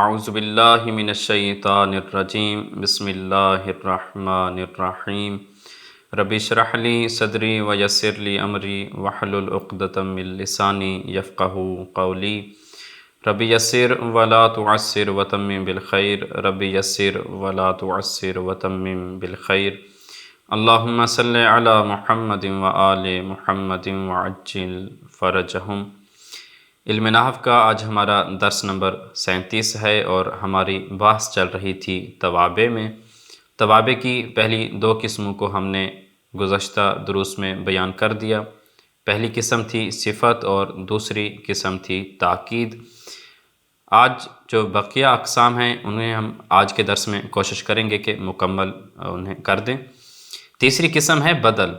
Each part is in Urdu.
اعوذ باللہ من الشیطان الرجیم بسم اللہ الرحمن الرحیم رب اشرح لی صدری ویسر لی امری واحلل عقدۃ من لسانی یفقہوا قولی رب یسر ولا تعسر وتمم بالخیر رب یسر ولا تعسر وتمم بالخیر اللہم صلی علی محمد وآل محمد وعجل فرجہم۔ علم نحو کا آج ہمارا درس نمبر 37 ہے اور ہماری بحث چل رہی تھی توابع میں۔ توابع کی پہلی 2 قسموں کو ہم نے گزشتہ دروس میں بیان کر دیا۔ پہلی قسم تھی صفت اور دوسری قسم تھی تاکید۔ آج جو بقیہ اقسام ہیں انہیں ہم آج کے درس میں کوشش کریں گے کہ مکمل انہیں کر دیں۔ تیسری قسم ہے بدل۔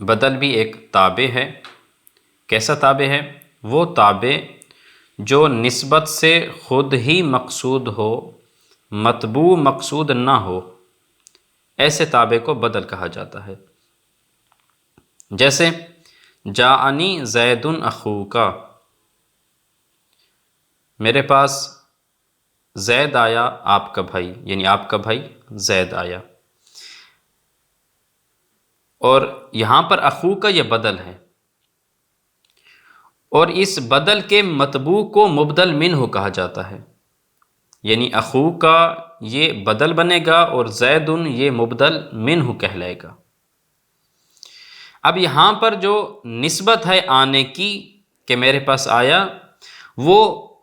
بدل بھی ایک تابع ہے۔ کیسا تابع ہے؟ وہ تابع جو نسبت سے خود ہی مقصود ہو، مطبوع مقصود نہ ہو، ایسے تابع کو بدل کہا جاتا ہے۔ جیسے جاءنی زید اخوک، میرے پاس زید آیا آپ کا بھائی، یعنی آپ کا بھائی زید آیا۔ اور یہاں پر اخوک یہ بدل ہے، اور اس بدل کے مطبوع کو مبدل منہ کہا جاتا ہے، یعنی اخوک یہ بدل بنے گا اور زید یہ مبدل منہ کہلائے گا۔ اب یہاں پر جو نسبت ہے آنے کی کہ میرے پاس آیا، وہ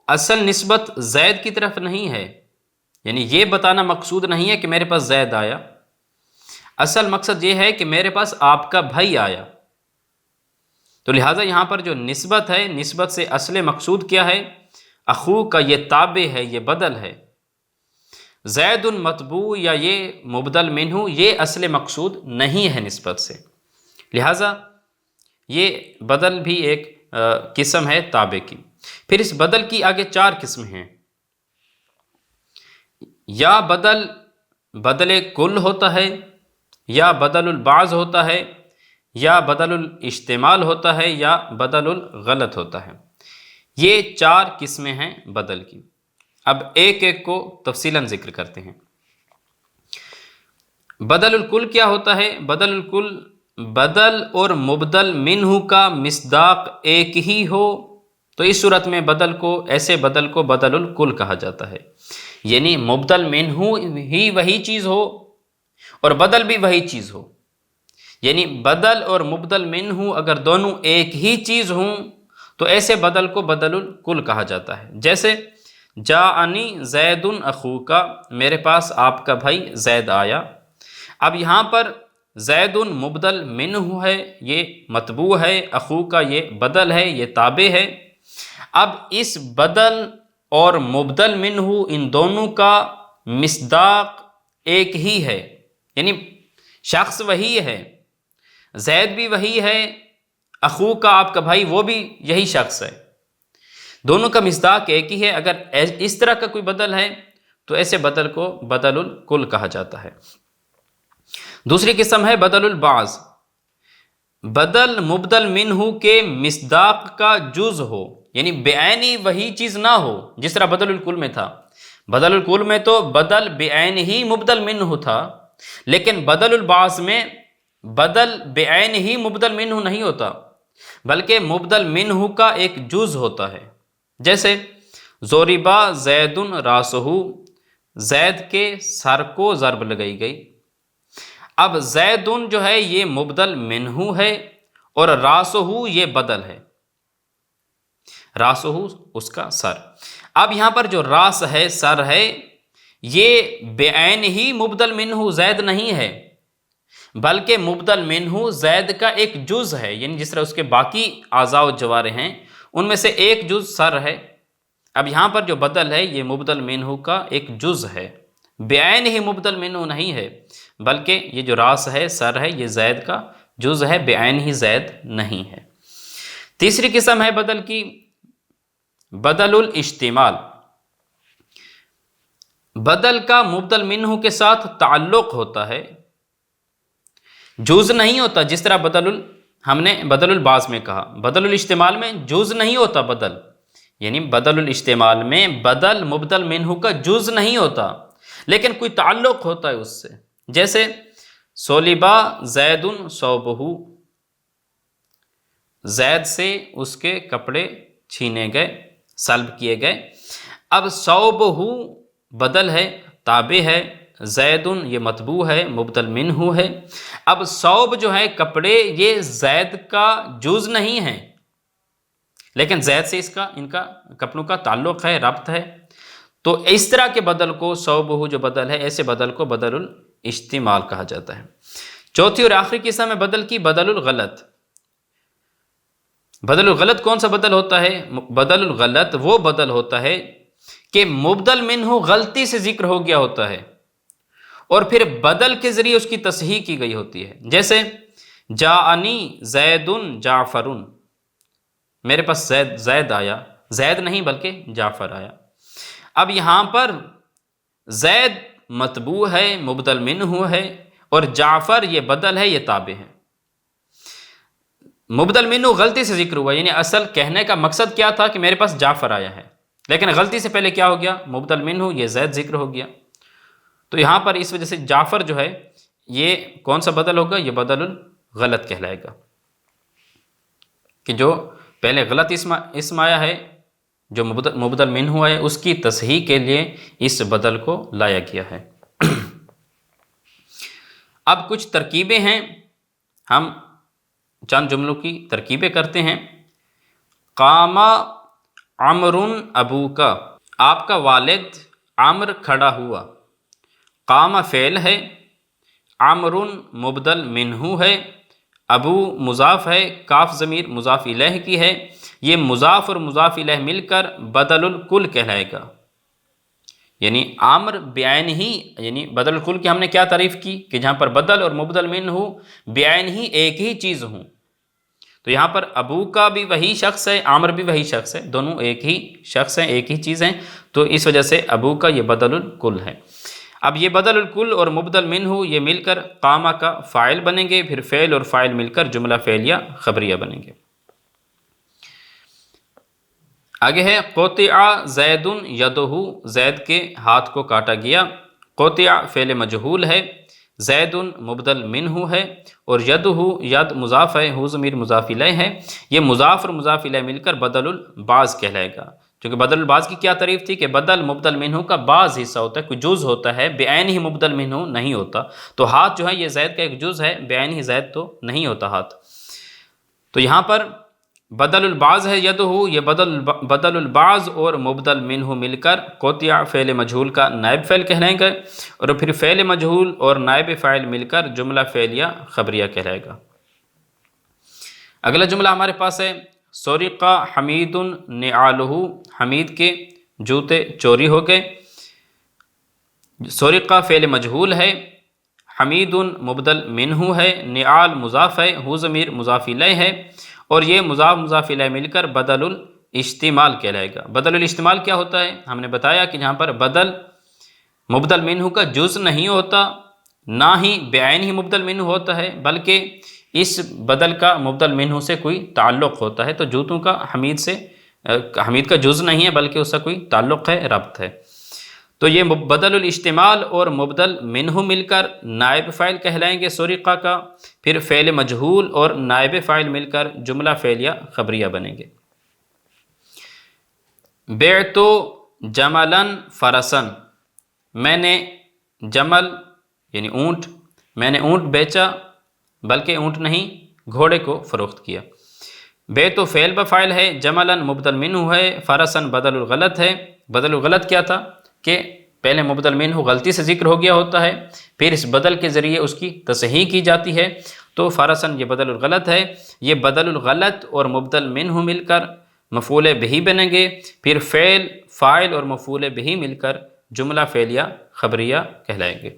اصل نسبت زید کی طرف نہیں ہے، یعنی یہ بتانا مقصود نہیں ہے کہ میرے پاس زید آیا، اصل مقصد یہ ہے کہ میرے پاس آپ کا بھائی آیا۔ تو لہٰذا یہاں پر جو نسبت ہے، نسبت سے اصل مقصود کیا ہے؟ اخو کا یہ تابع ہے، یہ بدل ہے۔ زید مطبوع یا یہ مبدل منہ یہ اصل مقصود نہیں ہے نسبت سے، لہٰذا یہ بدل بھی ایک قسم ہے تابع کی۔ پھر اس بدل کی آگے 4 قسمیں ہیں۔ یا بدل کل ہوتا ہے، یا بدل البعض ہوتا ہے، یا بدل الاشتمال ہوتا ہے، یا بدل الغلط ہوتا ہے۔ یہ 4 قسمیں ہیں بدل کی۔ اب ایک ایک کو تفصیلاً ذکر کرتے ہیں۔ بدل الکل کیا ہوتا ہے؟ بدل الکل بدل اور مبدل منہ کا مصداق ایک ہی ہو تو اس صورت میں ایسے بدل کو بدل الکل کہا جاتا ہے، یعنی مبدل منہ ہی وہی چیز ہو اور بدل بھی وہی چیز ہو، یعنی بدل اور مبدل منہ اگر دونوں ایک ہی چیز ہوں تو ایسے بدل کو بدل الکل کہا جاتا ہے۔ جیسے جاءنی زید اخوک، میرے پاس آپ کا بھائی زید آیا۔ اب یہاں پر زید مبدل منہ ہے، یہ مطبوع ہے، اخوک یہ بدل ہے، یہ تابع ہے۔ اب اس بدل اور مبدل منہ ان دونوں کا مصداق ایک ہی ہے، یعنی شخص وہی ہے، زید بھی وہی ہے، اخوک آپ کا بھائی وہ بھی یہی شخص ہے، دونوں کا مصداق ایک ہی ہے۔ اگر اس طرح کا کوئی بدل ہے تو ایسے بدل کو بدل الکل کہا جاتا ہے۔ دوسری قسم ہے بدل البعض۔ بدل مبدل منہ کے مصداق کا جز ہو، یعنی بعینی وہی چیز نہ ہو، جس طرح بدل الکل میں تھا۔ بدل الکل میں تو بدل بعین ہی مبدل منہ تھا، لیکن بدل البعض میں بدل بعین ہی مبدل منہ نہیں ہوتا، بلکہ مبدل منہ کا ایک جز ہوتا ہے۔ جیسے ضربا زید راسہ، زید کے سر کو ضرب لگائی گئی۔ اب زید جو ہے یہ مبدل منہ ہے اور راسہ یہ بدل ہے، راسہ اس کا سر۔ اب یہاں پر جو راس ہے، سر ہے، یہ بعین ہی مبدل منہ زید نہیں ہے، بلکہ مبدل منہ زید کا ایک جز ہے، یعنی جس طرح اس کے باقی اعضاء و جوارح ہیں ان میں سے ایک جز سر ہے۔ اب یہاں پر جو بدل ہے یہ مبدل منہ کا ایک جز ہے، بعین ہی مبدل منہ نہیں ہے، بلکہ یہ جو راس ہے، سر ہے، یہ زید کا جز ہے، بعین ہی زید نہیں ہے۔ تیسری قسم ہے بدل کی بدل الاشتمال۔ بدل کا مبدل منہ کے ساتھ تعلق ہوتا ہے، جز نہیں ہوتا، جس طرح ہم نے بدل البعض میں کہا۔ بدل الاشتمال میں جز نہیں ہوتا بدل، یعنی بدل الاستعمال میں بدل مبدل منہ کا جز نہیں ہوتا، لیکن کوئی تعلق ہوتا ہے اس سے. جیسے سولبا زید ثوبہ، زید سے اس کے کپڑے چھینے گئے، سلب کیے گئے. اب ثوبہ بدل ہے، تابع ہے، زید یہ مطبوع ہے، مبدل منہ ہے. اب ثوب جو ہے کپڑے، یہ زید کا جز نہیں ہے، لیکن زید سے ان کا کپڑوں کا تعلق ہے، ربط ہے. تو اس طرح کے بدل کو ثوبہ جو بدل ہے، ایسے بدل کو بدل الاستعمال کہا جاتا ہے. چوتھی اور آخری قسم ہے بدل کی، بدل الغلط. بدل الغلط کون سا بدل ہوتا ہے؟ بدل الغلط وہ بدل ہوتا ہے کہ مبدل منہ غلطی سے ذکر ہو گیا ہوتا ہے اور پھر بدل کے ذریعے اس کی تصحیح کی گئی ہوتی ہے. جیسے جاءنی زید جعفر، میرے پاس زید آیا، زید نہیں بلکہ جعفر آیا. اب یہاں پر زید مطبوع ہے، مبدل منہ ہے، اور جعفر یہ بدل ہے، یہ تابع ہے. مبدل منہ غلطی سے ذکر ہوا، یعنی اصل کہنے کا مقصد کیا تھا کہ میرے پاس جعفر آیا ہے، لیکن غلطی سے پہلے کیا ہو گیا؟ مبدل منہ یہ زید ذکر ہو گیا. تو یہاں پر اس وجہ سے جعفر جو ہے یہ کون سا بدل ہوگا؟ یہ بدل الغلط کہلائے گا، کہ جو پہلے غلط اسم آیا ہے، جو مبدل منہ ہے، اس کی تصحیح کے لیے اس بدل کو لایا گیا ہے. اب کچھ ترکیبیں ہیں، ہم چند جملوں کی ترکیبیں کرتے ہیں. قام عمر ابوکا، آپ کا والد عمر کھڑا ہوا. قام فعل ہے، عمر مبدل منہ ہے، ابو مضاف ہے، کاف ضمیر مضاف الیہ کی ہے. یہ مضاف اور مضاف الیہ مل کر بدل الکل کہلائے گا. یعنی عامر بعین ہی، یعنی بدل الکل کی ہم نے کیا تعریف کی کہ جہاں پر بدل اور مبدل منہ بعین ہی ایک ہی چیز ہوں. تو یہاں پر ابو کا بھی وہی شخص ہے، عامر بھی وہی شخص ہے، دونوں ایک ہی شخص ہیں، ایک ہی چیز ہیں. تو اس وجہ سے ابو کا یہ بدل الکل ہے. اب یہ بدل الکل اور مبدل منہ یہ مل کر قامہ کا فاعل بنیں گے، پھر فعل اور فاعل مل کر جملہ فعلیہ خبریہ بنیں گے. آگے ہے قطع زید یدہ، زید کے ہاتھ کو کاٹا گیا. قطع فعل مجہول ہے، زید مبدل منہ ہے، اور یدہ ید مضاف ہے، ہو ضمیر مضاف الیہ ہے. یہ مضاف اور مضاف الیہ مل کر بدل البعض کہلائے گا. کیونکہ بدل البعض کی کیا تعریف تھی کہ بدل مبدل منہ کا بعض حصہ ہوتا ہے، کوئی جز ہوتا ہے، بعین ہی مبدل منہ نہیں ہوتا. تو ہاتھ جو ہے یہ زید کا ایک جز ہے، بعین ہی زید تو نہیں ہوتا ہاتھ. تو یہاں پر بدل البعض ہے یدہ، یہ بدل البعض اور مبدل منہ مل کر قطع فعل مجہول کا نائب فعل کہلائیں گے، اور پھر فعل مجہول اور نائب فاعل مل کر جملہ فعلیہ خبریہ کہلائے گا. اگلا جملہ ہمارے پاس ہے سرق حمید نعالہ، حمید کے جوتے چوری ہو گئے. سرق فعل مجہول ہے، حمید مبدل منہ ہے، نعال مضاف ہے، ہو ضمیر مضاف الیہ ہے، اور یہ مضاف مضاف الیہ مل کر بدل الاستعمال کہلائے گا. بدل الاستعمال کیا ہوتا ہے؟ ہم نے بتایا کہ جہاں پر بدل مبدل منہ کا جز نہیں ہوتا، نہ ہی بعین ہی مبدل منہ ہوتا ہے، بلکہ اس بدل کا مبدل منہ سے کوئی تعلق ہوتا ہے. تو جوتوں کا حمید کا جز نہیں ہے، بلکہ اس کا کوئی تعلق ہے، ربط ہے. تو یہ بدل الاستعمال اور مبدل منہ مل کر نائب فاعل کہلائیں گے سرقہ کا، پھر فعل مجہول اور نائب فاعل مل کر جملہ فعلیہ خبریہ بنیں گے. بعت جملا فرسن، میں نے جمل یعنی اونٹ، میں نے اونٹ بیچا، بلکہ اونٹ نہیں گھوڑے کو فروخت کیا. بعت فعل بفاعل ہے، جملا مبدل منہ ہے، فرسن بدل الغلط ہے. بدل الغلط کیا تھا کہ پہلے مبدل منہ غلطی سے ذکر ہو گیا ہوتا ہے، پھر اس بدل کے ذریعے اس کی تصحیح کی جاتی ہے. تو فرسن یہ بدل الغلط ہے. یہ بدل الغلط اور مبدل منہ مل کر مفعول بہ بنیں گے، پھر فعل فاعل اور مفعول بہ مل کر جملہ فعلیہ خبریہ کہلائیں گے.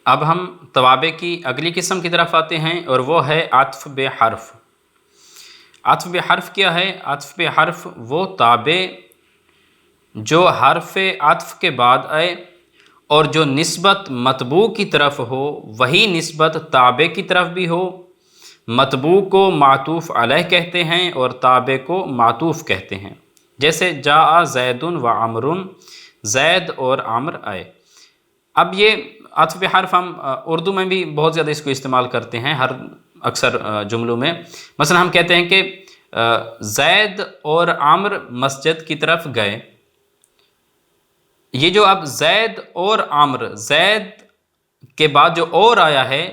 اب ہم توابع کی اگلی قسم کی طرف آتے ہیں، اور وہ ہے عطف بحرف. عطف بحرف کیا ہے؟ عطف بحرف وہ تابع جو حرف عطف کے بعد آئے اور جو نسبت مطبوع کی طرف ہو وہی نسبت تابع کی طرف بھی ہو. مطبوع کو معطوف علیہ کہتے ہیں اور تابع کو معطوف کہتے ہیں. جیسے جاء زید و عمر، زید اور عمر آئے۔ اب یہ عطف بے حرف ہم اردو میں بھی بہت زیادہ اس کو استعمال کرتے ہیں ہر اکثر جملوں میں۔ مثلا ہم کہتے ہیں کہ زید اور عمر مسجد کی طرف گئے۔ یہ جو اب زید اور عمر، زید کے بعد جو اور آیا ہے،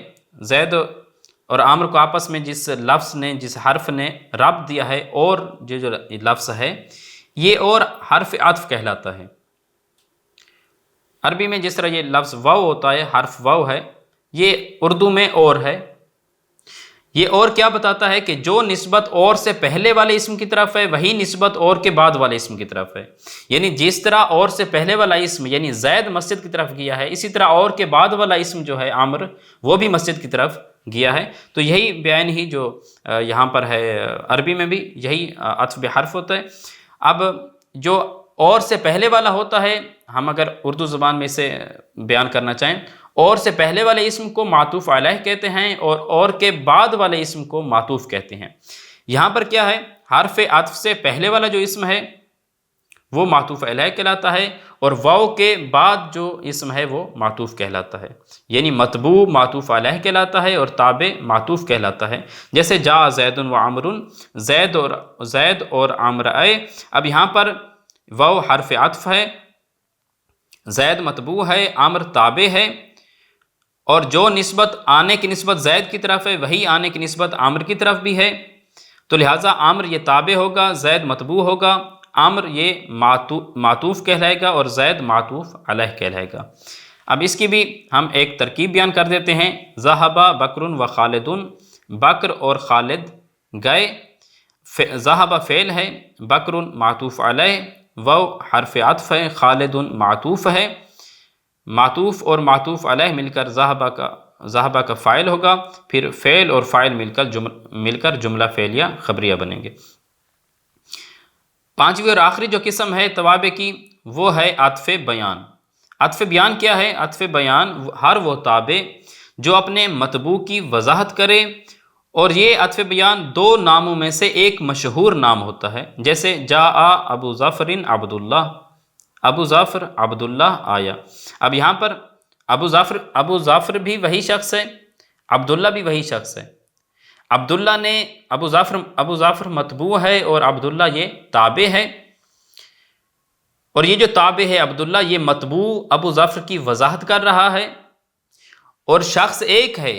زید اور عمر کو آپس میں جس لفظ نے، جس حرف نے ربط دیا ہے، اور جو لفظ ہے یہ اور حرف عطف کہلاتا ہے۔ عربی میں جس طرح یہ لفظ واو ہوتا ہے، حرف واو ہے، یہ اردو میں اور ہے۔ یہ اور کیا بتاتا ہے کہ جو نسبت اور سے پہلے والے اسم کی طرف ہے وہی نسبت اور کے بعد والے اسم کی طرف ہے۔ یعنی جس طرح اور سے پہلے والا اسم یعنی زید مسجد کی طرف گیا ہے، اسی طرح اور کے بعد والا اسم جو ہے عمر، وہ بھی مسجد کی طرف گیا ہے۔ تو یہی بیان ہی جو یہاں پر ہے عربی میں بھی یہی عطف بحرف ہوتا ہے۔ اب جو اور سے پہلے والا ہوتا ہے، ہم اگر اردو زبان میں اسے بیان کرنا چاہیں، اور سے پہلے والے اسم کو معطوف علیہ کہتے ہیں، اور کے بعد والے اسم کو معطوف کہتے ہیں۔ یہاں پر کیا ہے، حرف عطف سے پہلے والا جو اسم ہے وہ معطوف علیہ کہلاتا ہے، اور واو کے بعد جو اسم ہے وہ معطوف کہلاتا ہے۔ یعنی مطبوع معطوف علیہ کہلاتا ہے اور تابع معطوف کہلاتا ہے۔ جیسے جاء زید و عمر، زید اور عمر آئے۔ اب یہاں پر واو حرف عطف ہے، زید مطبوع ہے، عمر تابع ہے، اور جو نسبت آنے کی نسبت زید کی طرف ہے وہی آنے کی نسبت عمر کی طرف بھی ہے، تو لہٰذا عمر یہ تابع ہوگا، زید مطبوع ہوگا، عمر یہ معطوف کہلائے گا اور زید معطوف علیہ کہلائے گا۔ اب اس کی بھی ہم ایک ترکیب بیان کر دیتے ہیں۔ ذہب بکر و خالد، بکر اور خالد گئے۔ ذہب فعل ہے، بکر معطوف علیہ، واو حرف عطف ہے، خالد معطوف ہے۔ معطوف اور معطوف علیہ مل کر ذہبہ کا فاعل ہوگا، پھر فعل اور فاعل مل کر جملہ فعلیہ خبریہ بنیں گے۔ پانچویں اور آخری جو قسم ہے توابع کی وہ ہے عطف بیان۔ عطف بیان کیا ہے؟ عطف بیان ہر وہ تابع جو اپنے مطبوع کی وضاحت کرے، اور یہ عطف بیان دو ناموں میں سے ایک مشہور نام ہوتا ہے۔ جیسے جاء ابو ظفر عبداللہ، ابو ظفر عبداللہ آیا۔ اب یہاں پر ابو ظفر بھی وہی شخص ہے، عبداللہ بھی وہی شخص ہے۔ عبداللہ نے ابو ظفر مطبوع ہے اور عبداللہ یہ تابع ہے، اور یہ جو تابع ہے عبداللہ یہ مطبوع ابو ظفر کی وضاحت کر رہا ہے، اور شخص ایک ہے،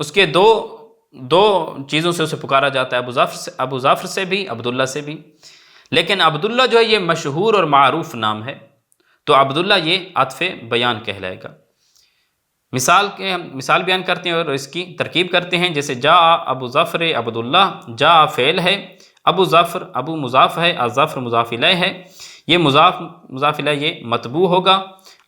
اس کے دو چیزوں سے اسے پکارا جاتا ہے، ابو ظفر سے بھی، عبداللہ سے بھی، لیکن عبداللہ جو ہے یہ مشہور اور معروف نام ہے، تو عبداللہ یہ عطف بیان کہلائے گا۔ مثال بیان کرتے ہیں اور اس کی ترکیب کرتے ہیں۔ جیسے جاء ابو ظفر عبداللہ، جاء فعل ہے، ابو ظفر ابو مضاف ہے، الظفر مضاف الیہ ہے، یہ مضاف الیہ یہ مطبوع ہوگا۔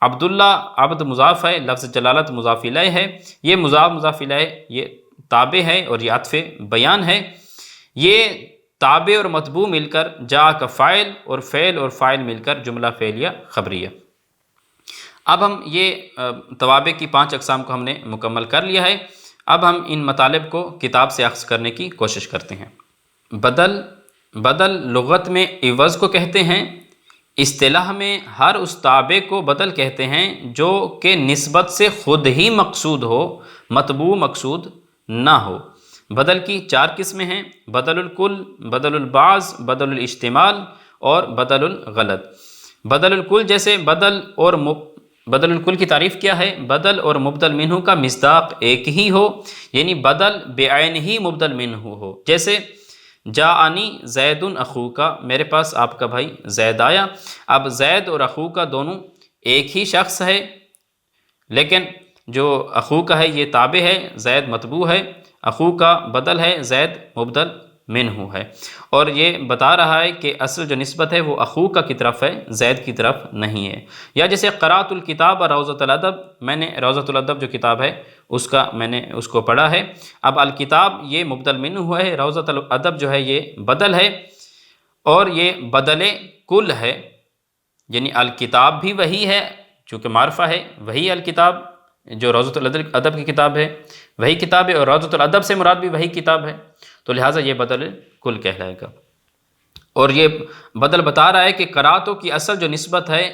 عبداللہ عبد مضاف ہے، لفظ جلالت مضاف الیہ ہے، یہ مضاف الیہ یہ تابع ہے اور یہ عطف بیان ہے۔ یہ تابع اور مطبوع مل کر جاء کا فاعل اور فاعل مل کر جملہ فعلیہ خبریہ۔ اب ہم یہ توابع کی 5 اقسام کو ہم نے مکمل کر لیا ہے۔ اب ہم ان مطالب کو کتاب سے اخذ کرنے کی کوشش کرتے ہیں۔ بدل لغت میں عوض کو کہتے ہیں، اصطلاح میں ہر اس تابع کو بدل کہتے ہیں جو کہ نسبت سے خود ہی مقصود ہو، مطبوع مقصود نہ ہو۔ بدل کی 4 قسمیں ہیں: بدل الکل، بدل البعض، بدل الاجتمال اور بدل الغلط۔ بدل الکل جیسے بدل الکل کی تعریف کیا ہے؟ بدل اور مبدل منہ کا مصداق ایک ہی ہو، یعنی بدل بعین ہی مبدل منہ ہو۔ جیسے جاءنی زید اخوکا، میرے پاس آپ کا بھائی زید آیا۔ اب زید اور اخوکا دونوں ایک ہی شخص ہے، لیکن جو اخوکا ہے یہ تابع ہے، زید مطبوع ہے، اخوکا بدل ہے، زید مبدل منہ ہے، اور یہ بتا رہا ہے کہ اصل جو نسبت ہے وہ اخوکا کی طرف ہے، زید کی طرف نہیں ہے۔ یا جیسے قرأت الکتاب اور روضۃ الادب، میں نے روضۃ الادب جو کتاب ہے میں نے اس کو پڑھا ہے۔ اب الکتاب یہ مبدل منہ ہے، روضۃ الادب جو ہے یہ بدل ہے، اور یہ بدل کل ہے، یعنی الکتاب بھی وہی ہے، چونکہ معرفہ ہے، وہی الکتاب جو روضۃ الادب کی کتاب ہے وہی کتاب ہے، اور روضۃ الادب سے مراد بھی وہی کتاب ہے، تو لہٰذا یہ بدل کل کہلائے گا۔ اور یہ بدل بتا رہا ہے کہ قراتوں کی اصل جو نسبت ہے،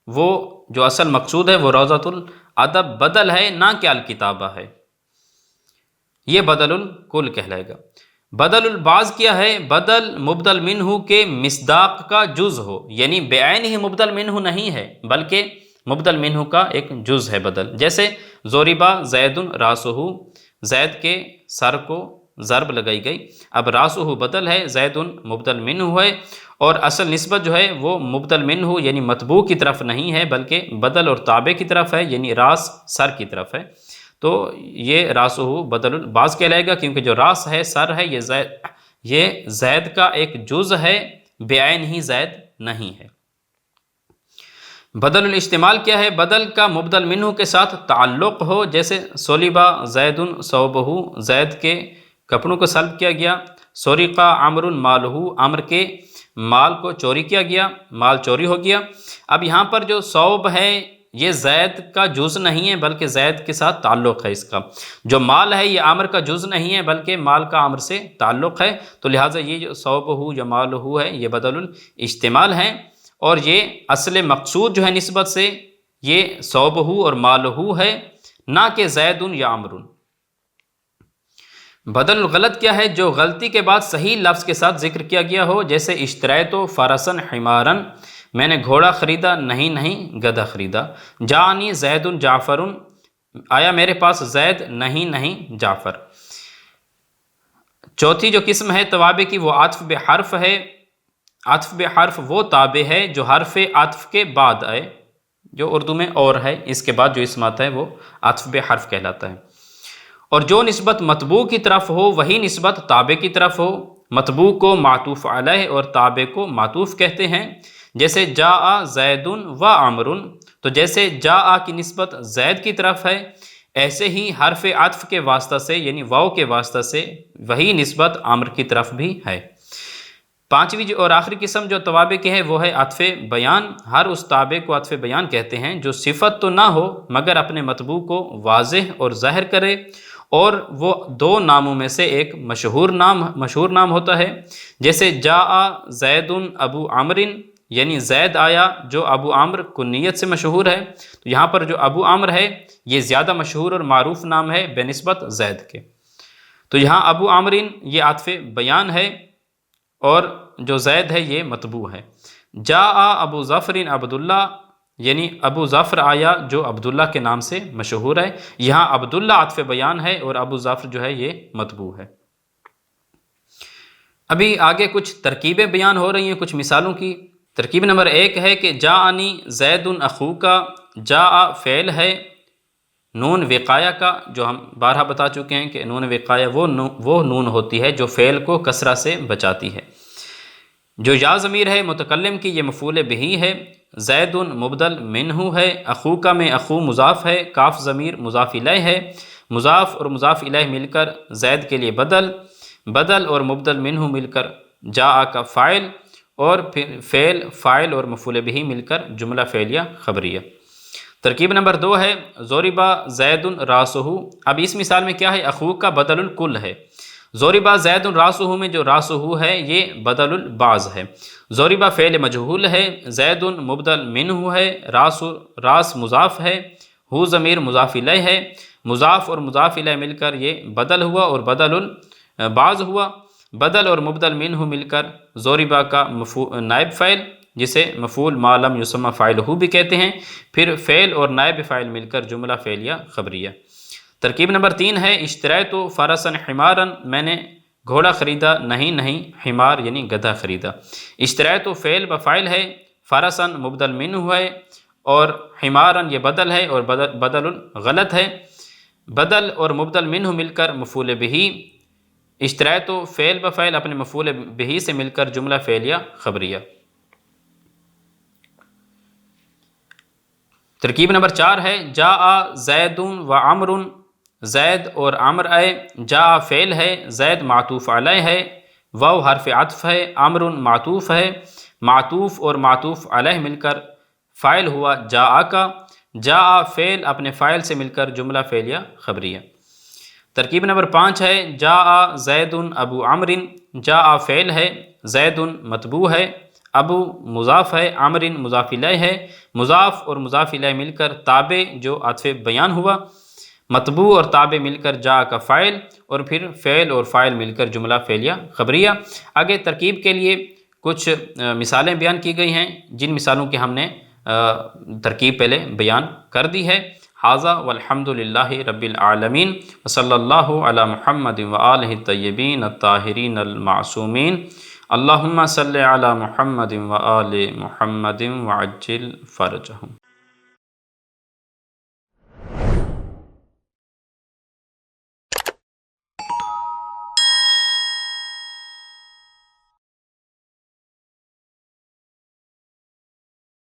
وہ جو اصل مقصود ہے وہ روضۃ الادب بدل ہے، نہ کہ الکتابہ ہے، یہ بدل الکل کہلائے گا۔ بدل البعض کیا ہے؟ بدل مبدل منہ کے مصداق کا جز ہو، یعنی بعین ہی مبدل منہ نہیں ہے بلکہ مبدل منہ کا ایک جز ہے بدل۔ جیسے ضربا زید راسہ، زید کے سر کو ضرب لگائی گئی، اب راسہ بدل ہے، زید مبدل منہ ہے، اور اصل نسبت جو ہے وہ مبدل منہ یعنی مطبوع کی طرف نہیں ہے بلکہ بدل اور تابع کی طرف ہے، یعنی راس سر کی طرف ہے۔ تو یہ راسہ بدل البعض کہلائے گا، کیونکہ جو راس ہے، سر ہے، یہ زید کا ایک جز ہے، بعین ہی زید نہیں ہے۔ بدل الاستعمال کیا ہے؟ بدل کا مبدل منہ کے ساتھ تعلق ہو، جیسے صلبا زید ثوبہ، زید کے کپڑوں کو سلب کیا گیا، سرقا عمرو مالہ، عمر کے مال کو چوری کیا گیا، مال چوری ہو گیا۔ اب یہاں پر جو ثوب ہے یہ زید کا جز نہیں ہے بلکہ زید کے ساتھ تعلق ہے اس کا، جو مال ہے یہ عامر کا جز نہیں ہے بلکہ مال کا عامر سے تعلق ہے، تو لہٰذا یہ جو ثوبہ یا مالہ ہے یہ بدل الاستعمال ہے، اور یہ اصل مقصود جو ہے نسبت سے یہ ثوبہ اور مالہ ہے، نہ کہ زید یا عمر۔ بدل الغلط کیا ہے؟ جو غلطی کے بعد صحیح لفظ کے ساتھ ذکر کیا گیا ہو، جیسے اشتریت فرسن حمارن، میں نے گھوڑا خریدا، نہیں گدھا خریدا۔ جانی زید جعفر، آیا میرے پاس زید، نہیں جعفر۔ چوتھی جو قسم ہے توابع کی وہ عطف بحرف ہے۔ عطف بحرف وہ تابع ہے جو حرف عطف کے بعد آئے، جو اردو میں اور ہے، اس کے بعد جو اسم آتا ہے وہ عطف بحرف کہلاتا ہے، اور جو نسبت مطبوع کی طرف ہو وہی نسبت تابع کی طرف ہو۔ مطبوع کو معطوف علیہ اور تابع کو معطوف کہتے ہیں، جیسے جاء زید و عمر، تو جیسے جاء کی نسبت زید کی طرف ہے، ایسے ہی حرف عطف کے واسطہ سے یعنی واو کے واسطہ سے وہی نسبت عمر کی طرف بھی ہے۔ پانچویں اور آخری قسم جو توابع کی ہے وہ ہے عطف بیان۔ ہر اس تابع کو عطف بیان کہتے ہیں جو صفت تو نہ ہو مگر اپنے مطبوع کو واضح اور ظاہر کرے، اور وہ دو ناموں میں سے ایک مشہور نام ہوتا ہے، جیسے جاء زید ابو عمر، یعنی زید آیا جو ابو عمر کنیت سے مشہور ہے، تو یہاں پر جو ابو عمر ہے یہ زیادہ مشہور اور معروف نام ہے بہ نسبت زید کے، تو یہاں ابو عمر یہ عطف بیان ہے، اور جو زید ہے یہ مطبوع ہے۔ جاء ابو ظفر عبداللہ، یعنی ابو ظفر آیا جو عبداللہ کے نام سے مشہور ہے، یہاں عبداللہ عطف بیان ہے اور ابو ظفر جو ہے یہ مطبوع ہے۔ ابھی آگے کچھ ترکیبیں بیان ہو رہی ہیں کچھ مثالوں کی۔ ترکیب نمبر 1 ہے کہ جاءنی زید اخوکا، جاء فعل ہے نون وقایہ کا، جو ہم بارہا بتا چکے ہیں کہ نون وقایہ وہ نون ہوتی ہے جو فعل کو کسرہ سے بچاتی ہے۔ جو یا ضمیر ہے متکلم کی یہ مفعول بہی ہے، زید مبدل منہ ہے، اخوکا میں اخو مضاف ہے، کاف ضمیر مضاف الیہ ہے، مضاف اور مضاف الیہ مل کر زید کے لیے بدل اور مبدل منہ مل کر جاء کا فاعل، اور پھر فعل فاعل اور مفعول بہی مل کر جملہ فعلیہ خبریہ۔ ترکیب نمبر 2 ہے ضربا زید راسہ۔ اب اس مثال میں کیا ہے؟ اخوکا بدل الکل ہے، ضربا زید راسہ میں جو راسہ ہے یہ بدل البعض ہے، ضربا فعل مجہول ہے، زید مبدل منہ ہے، راس مضاف ہے، ہو ضمیر مضاف الیہ ہے، مضاف اور مضاف الیہ مل کر یہ بدل ہوا اور بدل البعض ہوا، بدل اور مبدل منہ مل کر ضربا کا نائب فاعل جسے مفعول ما لم یسمى فاعلہ بھی کہتے ہیں، پھر فعل اور نائب فاعل مل کر جملہ فعلیہ خبریہ۔ ترکیب نمبر 3 ہے اشتریت فرسن حمارا، میں نے گھوڑا خریدا، نہیں حمار یعنی گدھا خریدا۔ اشتریت فعل بفاعل ہے، فرسن مبدل منہ ہے، اور حمارا یہ بدل ہے، اور بدل غلط ہے، بدل اور مبدل منہ مل کر مفعول بہی، اشتریت فعل بفعل اپنے مفعول بہی سے مل کر جملہ فعلیہ خبریہ۔ ترکیب نمبر 4 ہے جاء زید و عمر، زید اور عمر آئے، جاء فعل ہے، زید معطوف علیہ ہے، واو حرف عطف ہے، عمر معطوف ہے، معطوف اور معطوف علیہ مل کر فاعل ہوا جاء کا، جاء فعل اپنے فاعل سے مل کر جملہ فعلیہ خبریہ۔ ترکیب نمبر 5 ہے جاء زید ابو عمر، جاء فعل ہے، زید متبوع ہے، ابو مضاف ہے، عمر مضاف الیہ ہے، مضاف اور مضاف الیہ مل کر تابع جو عطف بیان ہوا، متبوع اور تابع مل کر جا کا فاعل، اور پھر فعل اور فاعل مل کر جملہ فعلیہ خبریہ۔ آگے ترکیب کے لیے کچھ مثالیں بیان کی گئی ہیں، جن مثالوں کی ہم نے ترکیب پہلے بیان کر دی ہے۔ ھذا والحمد للہ رب العالمین وصلی اللہ علی محمد وآلہ الطیبین الطاہرین المعصومین، اللہم صلی علی محمد وآل محمد وعجل فرجہم۔